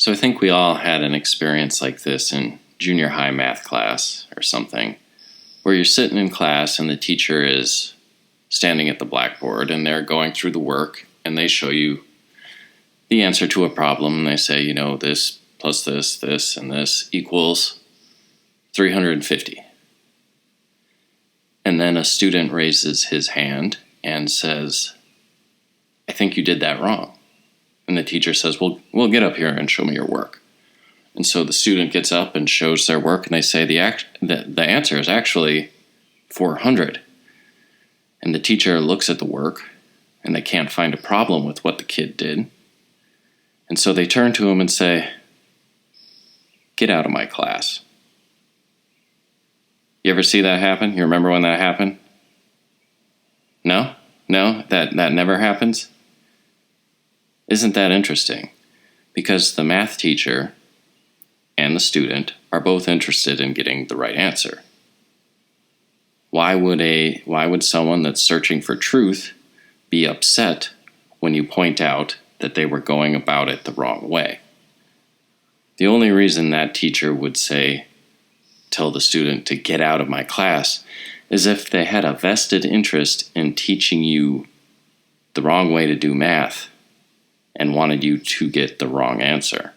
So I think we all had an experience like this in junior high math class or something, where you're sitting in class and the teacher is standing at the blackboard and they're going through the work and they show you the answer to a problem and they say, this plus this, this, and this equals 350. And then a student raises his hand and says, I think you did that wrong. And the teacher says, well, get up here and show me your work. And so the student gets up and shows their work, and they say the answer is actually 400. And the teacher looks at the work, and they can't find a problem with what the kid did. And so they turn to him and say, get out of my class. You ever see that happen? You remember when that happened? No? No? That never happens? Isn't that interesting? Because the math teacher and the student are both interested in getting the right answer. Why would someone that's searching for truth be upset when you point out that they were going about it the wrong way? The only reason that teacher would tell the student to get out of my class is if they had a vested interest in teaching you the wrong way to do math and wanted you to get the wrong answer.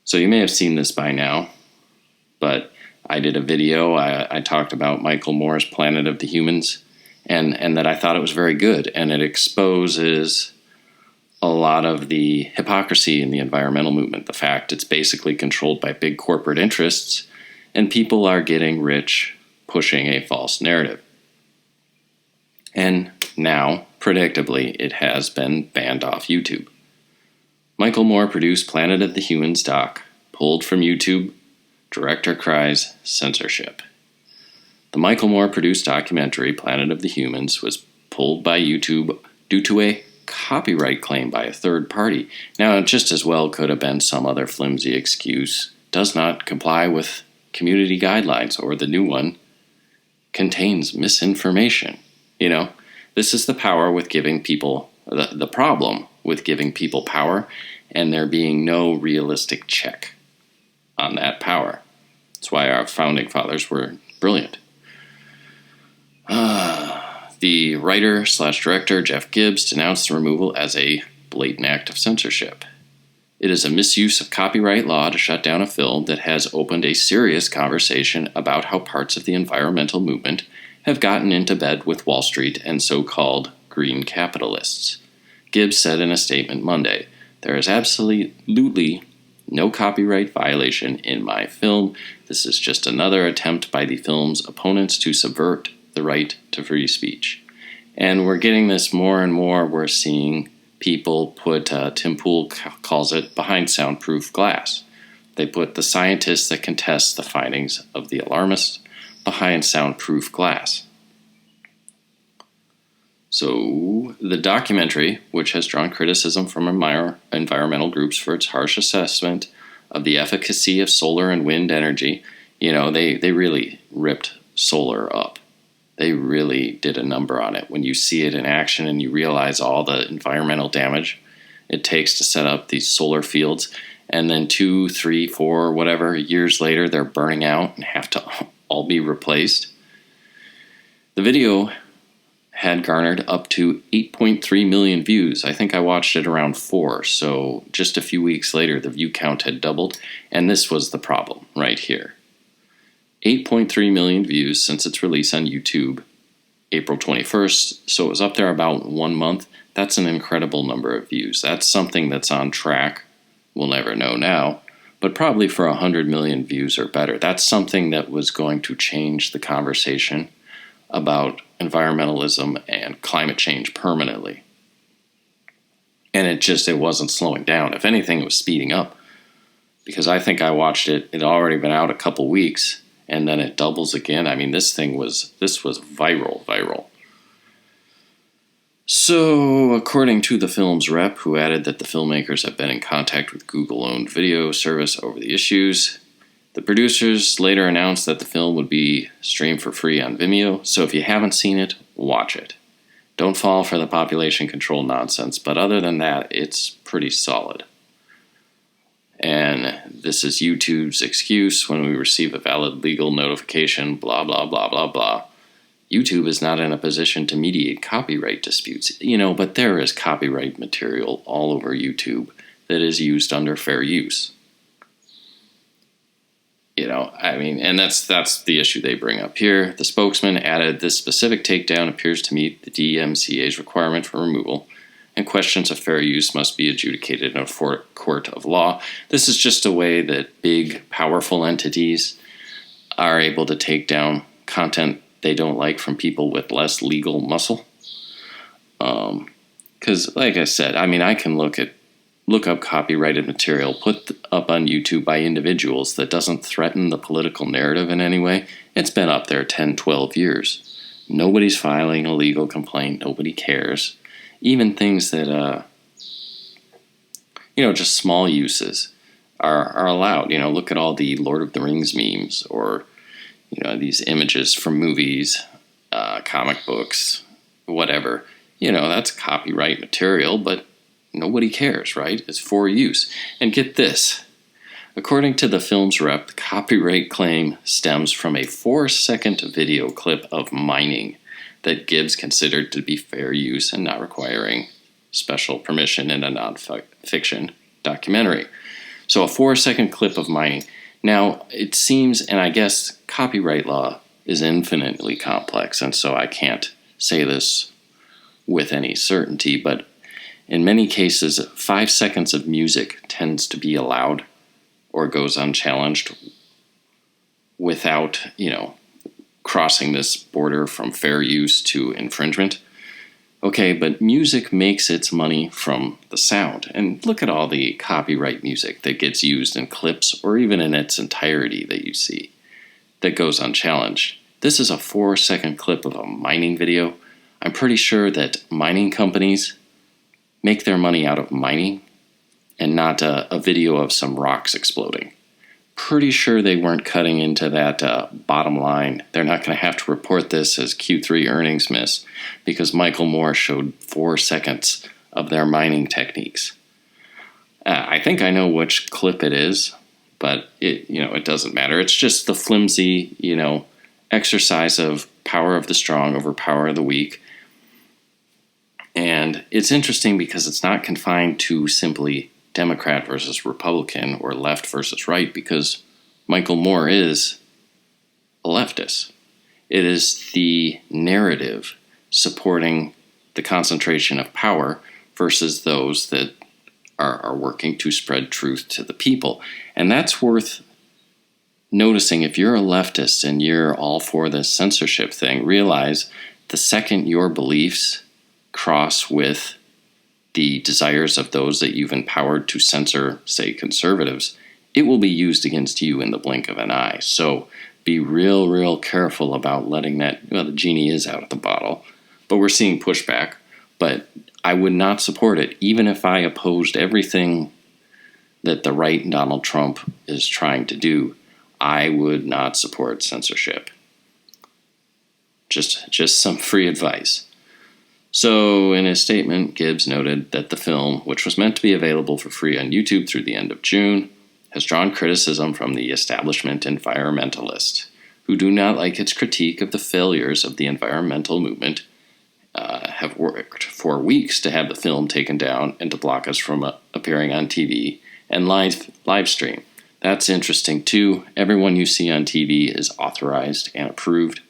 So you may have seen this by now, but I did a video, I talked about Michael Moore's Planet of the Humans, and that I thought it was very good, and it exposes a lot of the hypocrisy in the environmental movement, the fact it's basically controlled by big corporate interests, and people are getting rich pushing a false narrative. And now, predictably, it has been banned off YouTube. Michael Moore produced Planet of the Humans doc, pulled from YouTube, director cries censorship. The Michael Moore produced documentary, Planet of the Humans, was pulled by YouTube due to a copyright claim by a third party. Now, it just as well could have been some other flimsy excuse. Does not comply with community guidelines, or the new one contains misinformation. This is the power with giving people, the problem with giving people power, and there being no realistic check on that power. That's why our founding fathers were brilliant. The writer/director, Jeff Gibbs, denounced the removal as a blatant act of censorship. It is a misuse of copyright law to shut down a film that has opened a serious conversation about how parts of the environmental movement have gotten into bed with Wall Street and so-called green capitalists. Gibbs said in a statement Monday, "There is absolutely no copyright violation in my film. This is just another attempt by the film's opponents to subvert the right to free speech." And we're getting this more and more. We're seeing people put, Tim Pool calls it, behind soundproof glass. They put the scientists that contest the findings of the alarmists behind soundproof glass. So the documentary, which has drawn criticism from environmental groups for its harsh assessment of the efficacy of solar and wind energy, they really ripped solar up. They really did a number on it. When you see it in action and you realize all the environmental damage it takes to set up these solar fields, and then 2, 3, 4, whatever years later, they're burning out and have to all be replaced. The video had garnered up to 8.3 million views. I think I watched it around 4, so just a few weeks later, the view count had doubled, and this was the problem right here. 8.3 million views since its release on YouTube, April 21st, so it was up there about 1 month. That's an incredible number of views. That's something that's on track. We'll never know now, but probably for 100 million views or better. That's something that was going to change the conversation about environmentalism and climate change permanently. And it wasn't slowing down. If anything, it was speeding up. Because I think I watched it, it had already been out a couple weeks, and then it doubles again. I mean, this was viral. So, according to the film's rep, who added that the filmmakers have been in contact with Google-owned video service over the issues, the producers later announced that the film would be streamed for free on Vimeo, so if you haven't seen it, watch it. Don't fall for the population control nonsense, but other than that, it's pretty solid. And this is YouTube's excuse when we receive a valid legal notification, blah, blah, blah, blah, blah. YouTube is not in a position to mediate copyright disputes. But there is copyright material all over YouTube that is used under fair use. And that's the issue they bring up here. The spokesman added, this specific takedown appears to meet the DMCA's requirement for removal, and questions of fair use must be adjudicated in a court of law. This is just a way that big, powerful entities are able to take down content they don't like from people with less legal muscle. Because, like I said, I can look up copyrighted material put up on YouTube by individuals that doesn't threaten the political narrative in any way. It's been up there 10, 12 years. Nobody's filing a legal complaint. Nobody cares. Even things that, just small uses are allowed. Look at all the Lord of the Rings memes or, these images from movies, comic books, whatever. That's copyright material, but nobody cares, right? It's for use. And get this. According to the film's rep, the copyright claim stems from a 4-second video clip of mining that Gibbs considered to be fair use and not requiring special permission in a non-fiction documentary. So a 4-second clip of mining. Now, it seems, and I guess copyright law is infinitely complex, and so I can't say this with any certainty, but in many cases, 5 seconds of music tends to be allowed or goes unchallenged without, crossing this border from fair use to infringement. Okay, but music makes its money from the sound. And look at all the copyright music that gets used in clips or even in its entirety that you see that goes unchallenged. This is a 4-second clip of a mining video. I'm pretty sure that mining companies make their money out of mining and not a video of some rocks exploding. Pretty sure they weren't cutting into that bottom line. They're not going to have to report this as Q3 earnings miss because Michael Moore showed 4 seconds of their mining techniques. I think I know which clip it is, but it doesn't matter. It's just the flimsy, exercise of power of the strong over power of the weak. And it's interesting because it's not confined to simply Democrat versus Republican or left versus right, because Michael Moore is a leftist. It is the narrative supporting the concentration of power versus those that are working to spread truth to the people. And that's worth noticing. If you're a leftist and you're all for this censorship thing, realize the second your beliefs cross with the desires of those that you've empowered to censor, say, conservatives, it will be used against you in the blink of an eye. So be real careful about letting that, the genie is out of the bottle, but we're seeing pushback. But I would not support it, even if I opposed everything that the right and Donald Trump is trying to do. I would not support censorship. Just some free advice. So, in his statement, Gibbs noted that the film, which was meant to be available for free on YouTube through the end of June, has drawn criticism from the establishment environmentalists, who do not like its critique of the failures of the environmental movement, have worked for weeks to have the film taken down and to block us from appearing on TV and live stream. That's interesting, too. Everyone you see on TV is authorized and approved.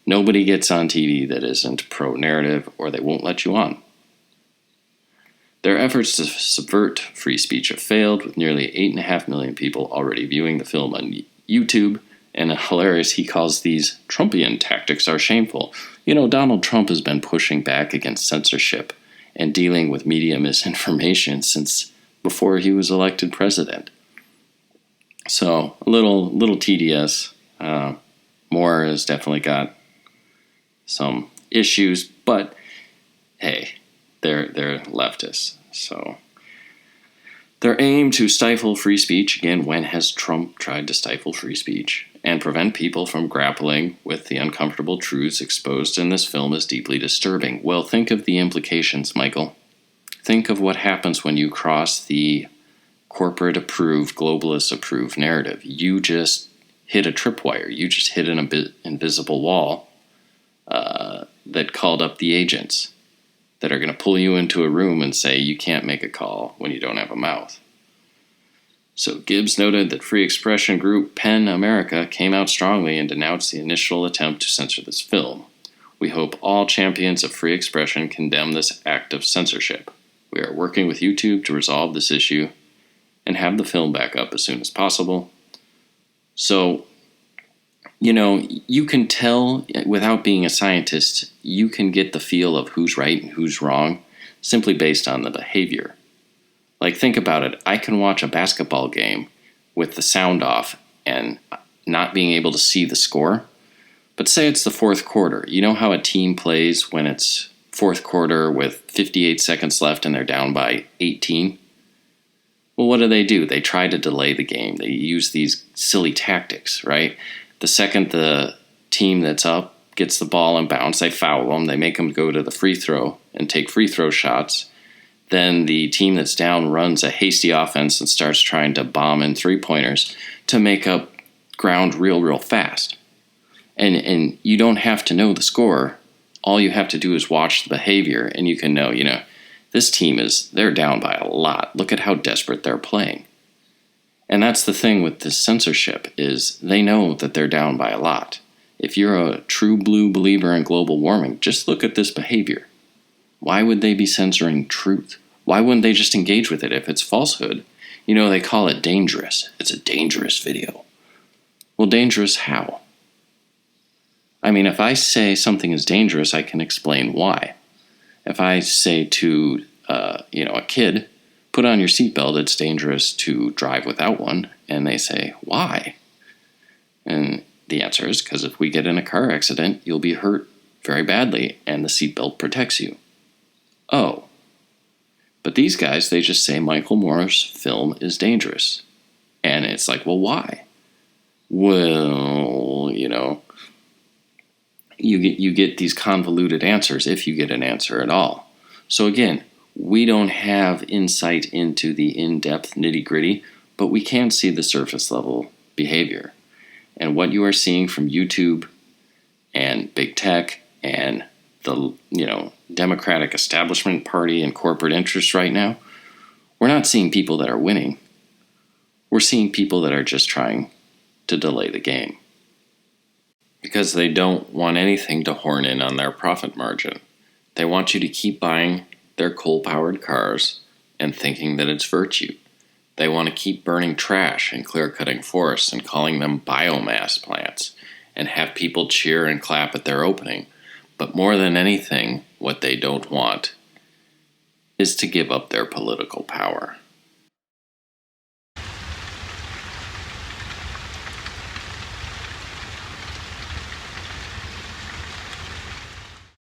Nobody gets on TV that isn't pro-narrative, or they won't let you on. Their efforts to subvert free speech have failed, with nearly 8.5 million people already viewing the film on YouTube, and hilarious, he calls these Trumpian tactics are shameful. Donald Trump has been pushing back against censorship and dealing with media misinformation since before he was elected president. So, a little tedious. Moore has definitely got some issues, but hey, they're leftists. So their aim to stifle free speech, again, when has Trump tried to stifle free speech and prevent people from grappling with the uncomfortable truths exposed in this film is deeply disturbing. Well, think of the implications, Michael. Think of what happens when you cross the corporate approved, globalist approved narrative. You just hit a tripwire. You just hit an invisible wall that called up the agents that are going to pull you into a room and say you can't make a call when you don't have a mouth. So Gibbs noted that free expression group PEN America came out strongly and denounced the initial attempt to censor this film. We hope all champions of free expression condemn this act of censorship. We are working with YouTube to resolve this issue and have the film back up as soon as possible. So, you can tell, without being a scientist, you can get the feel of who's right and who's wrong simply based on the behavior. Like, think about it. I can watch a basketball game with the sound off and not being able to see the score. But say it's the fourth quarter. You know how a team plays when it's fourth quarter with 58 seconds left and they're down by 18? Well, what do? They try to delay the game. They use these silly tactics, right? The second the team that's up gets the ball and bounce, they foul them. They make them go to the free throw and take free throw shots. Then the team that's down runs a hasty offense and starts trying to bomb in three-pointers to make up ground real fast. And you don't have to know the score. All you have to do is watch the behavior, and you can know, this team they're down by a lot. Look at how desperate they're playing. And that's the thing with this censorship, is they know that they're down by a lot. If you're a true blue believer in global warming, just look at this behavior. Why would they be censoring truth? Why wouldn't they just engage with it if it's falsehood? They call it dangerous. It's a dangerous video. Well, dangerous how? I mean, if I say something is dangerous, I can explain why. If I say to, a kid, put on your seatbelt, it's dangerous to drive without one, and they say, why? And the answer is because if we get in a car accident, you'll be hurt very badly, and the seatbelt protects you. Oh. But these guys, they just say Michael Moore's film is dangerous. And it's like, well, why? Well, you get these convoluted answers if you get an answer at all. So again, we don't have insight into the in-depth nitty-gritty, but we can see the surface level behavior. And what you are seeing from YouTube and big tech and the, Democratic establishment party and corporate interests right now, we're not seeing people that are winning. We're seeing people that are just trying to delay the game. Because they don't want anything to horn in on their profit margin. They want you to keep buying their coal-powered cars and thinking that it's virtue. They want to keep burning trash and clear-cutting forests and calling them biomass plants and have people cheer and clap at their opening. But more than anything, what they don't want is to give up their political power.